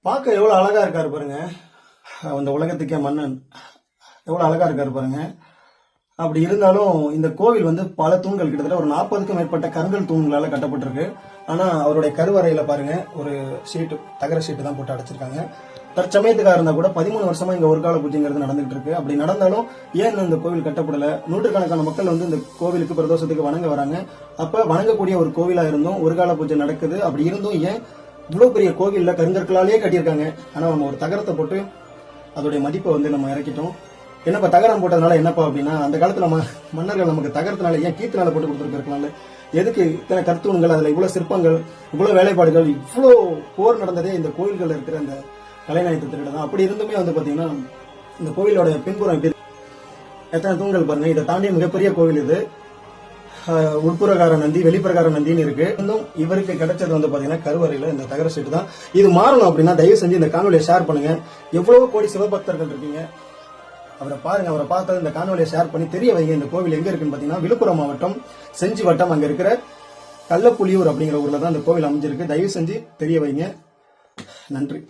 பார்க்க எவ்வளவு அழகா இருக்காரு பாருங்க. அந்த உலகத்துக்கே மன்னன் எவ்வளவு அழகா இருக்காரு பாருங்க. அப்படி இருந்தாலும் இந்த கோவில் வந்து பல தூண்கள் கிட்டத்தட்ட ஒரு 40க்கும் மேற்பட்ட கருங்கல் தூண்களால கட்டப்பட்டிருக்கு. ஆனா அவருடைய கருவறையில பாருங்க ஒரு ஷீட்டு, தகர ஷீட்டு தான் போட்டு அடைச்சிருக்காங்க. தற்சமயத்துக்காக இருந்தா கூட 13 வருஷமா இங்க ஒரு கால பூஜைங்கிறது நடந்துகிட்டு இருக்கு. அப்படி நடந்தாலும் ஏன் இந்த கோவில் கட்டப்படல? நூற்றுக்கணக்கான மக்கள் வந்து இந்த கோவிலுக்கு பிரதோஷத்துக்கு வணங்க வராங்க. அப்ப வணங்கக்கூடிய ஒரு கோவிலா இருந்தும் ஒரு கால பூஜை நடக்குது. அப்படி இருந்தும் ஏன் இவ்வளவு பெரிய கோவில்ல கருங்கற்களாலே கட்டியிருக்காங்க? ஆனா நம்ம ஒரு தகரத்தை போட்டு அதோடைய மதிப்பை வந்து நம்ம இறக்கிட்டோம். என்னப்பா தகரம் போட்டதுனால என்னப்பா அப்படின்னா, அந்த காலத்துல மன்னர்கள் நமக்கு தகரத்தினால ஏன் கீர்த்தனால போட்டு கொடுத்துருக்கனால எதுக்கு இத்தனை கருத்தூண்கள், அதுல இவ்வளவு சிற்பங்கள், இவ்வளவு வேலைப்பாடுகள், இவ்வளவு போர் நடந்ததே இந்த கோயில்கள் இருக்கிற அந்த கலைநாயகத்தை திருட தான். அப்படி இருந்துமே வந்து பாத்தீங்கன்னா இந்த கோவிலோட பின்புறம் எத்தனை தூண்கள் பாருங்க. இதை தாண்டி மிகப்பெரிய கோவில் இது. உட்புறகார நந்தி, வெளிப்பிரகார நந்தின்னு இருக்கு. இன்னும் இவருக்கு கிடைச்சது வந்து பாத்தீங்கன்னா கருவறையில இந்த தகர சீட்டு தான். இது மாறணும் அப்படின்னா தயவு செஞ்சு இந்த காணொலியை ஷேர் பண்ணுங்க. எவ்வளவு கோடி சிவபக்தர்கள் இருக்கீங்க, அவரை பாருங்க. அவரை பார்த்தது இந்த காணொலியை ஷேர் பண்ணி தெரிய வைங்க. இந்த கோவில் எங்க இருக்குன்னு பாத்தீங்கன்னா விழுப்புரம் மாவட்டம் செஞ்சி வட்டம் அங்க இருக்கிற கள்ளப்புலியூர் அப்படிங்கிற ஊர்ல தான் இந்த கோவில் அமைஞ்சிருக்கு. தயவு செஞ்சு தெரிய வைங்க. நன்றி.